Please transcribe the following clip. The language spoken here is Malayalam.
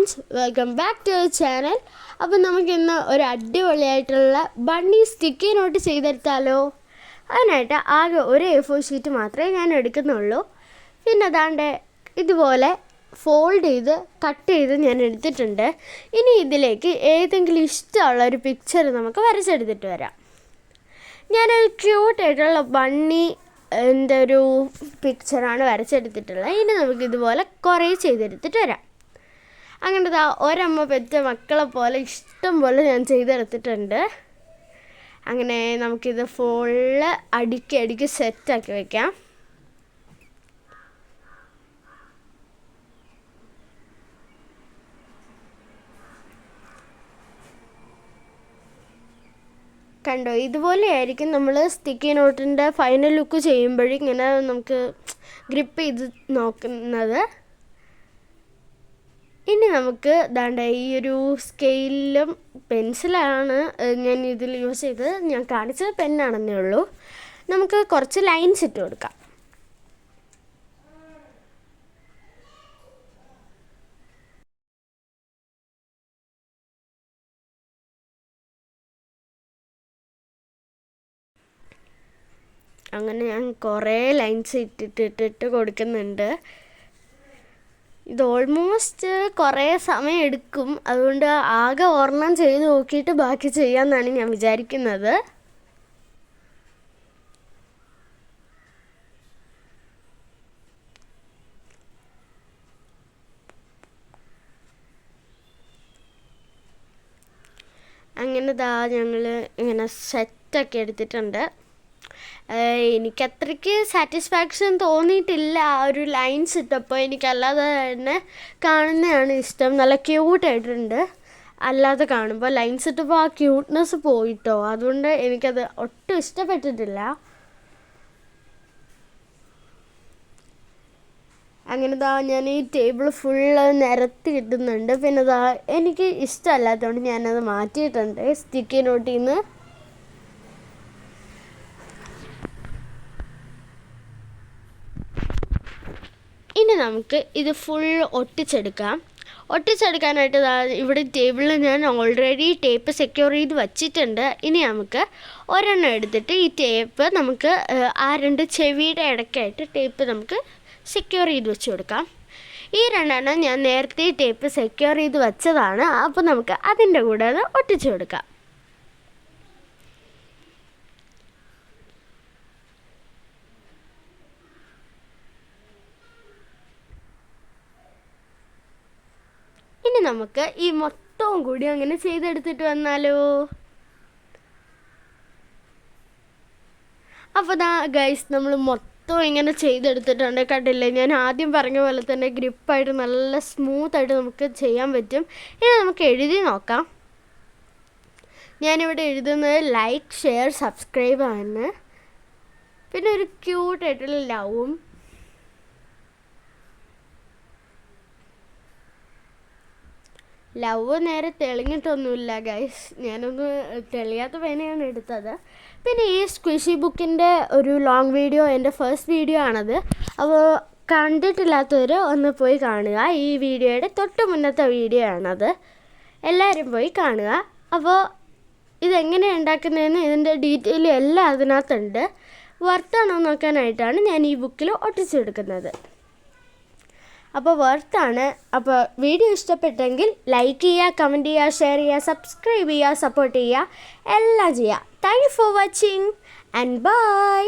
Friends, welcome back to our channel. അപ്പോൾ നമുക്കിന്ന് ഒരു അടിപൊളിയായിട്ടുള്ള ബണ്ണി സ്റ്റിക്കി നോട്ട് ചെയ്തെടുത്താലോ? അതിനായിട്ട് ആകെ ഒരു A4 ഷീറ്റ് മാത്രമേ ഞാൻ എടുക്കുന്നുള്ളൂ. പിന്നെ അതാണ്ട് ഇതുപോലെ ഫോൾഡ് ചെയ്ത് കട്ട് ചെയ്ത് ഞാൻ എടുത്തിട്ടുണ്ട്. ഇനി ഇതിലേക്ക് ഏതെങ്കിലും ഇഷ്ടമുള്ള ഒരു പിക്ചർ നമുക്ക് വരച്ചെടുത്തിട്ട് വരാം. ഞാനൊരു ക്യൂട്ടായിട്ടുള്ള ബണ്ണി ഒരു പിക്ചറാണ് വരച്ചെടുത്തിട്ടുള്ളത്. ഇനി നമുക്കിതുപോലെ കുറേ ചെയ്തെടുത്തിട്ട് വരാം. അങ്ങനെ ഒരമ്മ പെറ്റ മക്കളെ പോലെ ഇഷ്ടം പോലെ ഞാൻ ചെയ്തെടുത്തിട്ടുണ്ട്. അങ്ങനെ നമുക്കിത് ഫുള്ള് അടുക്കി സെറ്റാക്കി വയ്ക്കാം. കണ്ടോ, ഇതുപോലെയായിരിക്കും നമ്മൾ സ്റ്റിക്കി നോട്ടിൻ്റെ ഫൈനൽ ലുക്ക് ചെയ്യുമ്പോഴും ഇങ്ങനെ നമുക്ക് ഗ്രിപ്പ് ചെയ്ത് നോക്കുന്നത്. ഇനി നമുക്ക് ദാണ്ട ഈ ഒരു സ്കെയിലും പെൻസിലാണ് ഞാൻ ഇതിൽ യൂസ് ചെയ്തത്. ഞാൻ കാണിച്ചത് പെന്നാണെന്നേ ഉള്ളൂ. നമുക്ക് കുറച്ച് ലൈൻസ് ഇട്ട് കൊടുക്കാം. അങ്ങനെ ഞാൻ കുറേ ലൈൻസ് ഇട്ടിട്ട് കൊടുക്കുന്നുണ്ട്. ഇത് ഓൾമോസ്റ്റ് കുറേ സമയം എടുക്കും. അതുകൊണ്ട് ആകെ ഒരെണ്ണം ചെയ്ത് നോക്കിയിട്ട് ബാക്കി ചെയ്യാമെന്നാണ് ഞാൻ വിചാരിക്കുന്നത്. അങ്ങനെ ഞങ്ങൾ ഇങ്ങനെ സെറ്റൊക്കെ എടുത്തിട്ടുണ്ട്. എനിക്കത്രയ്ക്ക് സാറ്റിസ്ഫാക്ഷൻ തോന്നിയിട്ടില്ല ആ ഒരു ലൈൻസ് ഇട്ടപ്പോൾ. എനിക്കല്ലാതെ തന്നെ കാണുന്നതാണ് ഇഷ്ടം. നല്ല ക്യൂട്ടായിട്ടുണ്ട്. അല്ലാതെ കാണുമ്പോൾ ലൈൻസ് ഇട്ടപ്പോൾ ആ ക്യൂട്ട്നെസ് പോയിട്ടോ. അതുകൊണ്ട് എനിക്കത് ഒട്ടും ഇഷ്ടപ്പെട്ടിട്ടില്ല. അങ്ങനെ ഞാൻ ഈ ടേബിൾ ഫുള്ള് നിരത്തി കിട്ടുന്നുണ്ട്. പിന്നെ എനിക്ക് ഇഷ്ടമല്ലാത്തതുകൊണ്ട് ഞാനത് മാറ്റിയിട്ടുണ്ട് സ്റ്റിക്കി നോട്ടിൽ നിന്ന്. ഇനി നമുക്ക് ഇത് ഫുൾ ഒട്ടിച്ചെടുക്കാനായിട്ട് ഇവിടെ ടേബിളിൽ ഞാൻ ഓൾറെഡി ടേപ്പ് സെക്യൂർ ചെയ്ത് വച്ചിട്ടുണ്ട്. ഇനി നമുക്ക് ഒരെണ്ണം എടുത്തിട്ട് ഈ ടേപ്പ് നമുക്ക് ആ രണ്ട് ചെവിയുടെ ഇടയ്ക്കായിട്ട് ടേപ്പ് നമുക്ക് സെക്യൂർ ചെയ്ത് വെച്ച് കൊടുക്കാം. ഈ രണ്ടെണ്ണം ഞാൻ നേരത്തെ ടേപ്പ് സെക്യൂർ ചെയ്ത് വെച്ചതാണ്. അപ്പോൾ നമുക്ക് അതിൻ്റെ കൂടെ അത് ഒട്ടിച്ചു കൊടുക്കാം. ഇനി നമുക്ക് ഈ മൊത്തവും കൂടി അങ്ങനെ ചെയ്തെടുത്തിട്ട് വന്നാലോ? അപ്പോൾ ഗൈസ്, നമ്മൾ മൊത്തം ഇങ്ങനെ ചെയ്തെടുത്തിട്ടുണ്ട്. കണ്ടില്ലേ, ഞാൻ ആദ്യം പറഞ്ഞ പോലെ തന്നെ ഗ്രിപ്പായിട്ട് നല്ല സ്മൂത്തായിട്ട് നമുക്ക് ചെയ്യാൻ പറ്റും. ഇനി നമുക്ക് എഴുതി നോക്കാം. ഞാനിവിടെ എഴുതുന്നത് ലൈക്ക്, ഷെയർ, സബ്സ്ക്രൈബ് ആണ്. പിന്നെ ഒരു ക്യൂട്ടായിട്ടുള്ള ലവും. ലവ് നേരെ തെളിഞ്ഞിട്ടൊന്നുമില്ല ഗൈസ്. ഞാനൊന്ന് തെളിയാത്ത പേനയാണ് എടുത്തത്. പിന്നെ ഈ സ്ക്വിഷി ബുക്കിൻ്റെ ഒരു ലോങ് വീഡിയോ എൻ്റെ ഫസ്റ്റ് വീഡിയോ ആണത്. അപ്പോൾ കണ്ടിട്ടില്ലാത്തവർ ഒന്ന് പോയി കാണുക. ഈ വീഡിയോയുടെ തൊട്ട് മുന്നത്തെ വീഡിയോ ആണത്. എല്ലാവരും പോയി കാണുക. അപ്പോൾ ഇതെങ്ങനെയാണ് ഉണ്ടാക്കുന്നതെന്ന് ഇതിൻ്റെ ഡീറ്റെയിൽ എല്ലാം അതിനകത്തുണ്ട്. വർത്താണോ നോക്കാനായിട്ടാണ് ഞാൻ ഈ ബുക്കിൽ ഒട്ടിച്ചെടുക്കുന്നത്. അപ്പോൾ വർത്താണ്. അപ്പോൾ വീഡിയോ ഇഷ്ടപ്പെട്ടെങ്കിൽ ലൈക്ക് ചെയ്യുക, കമൻറ്റ് ചെയ്യുക, ഷെയർ ചെയ്യുക, സബ്സ്ക്രൈബ് ചെയ്യുക, സപ്പോർട്ട് ചെയ്യുക, എല്ലാം ചെയ്യുക. Thank you for watching and by.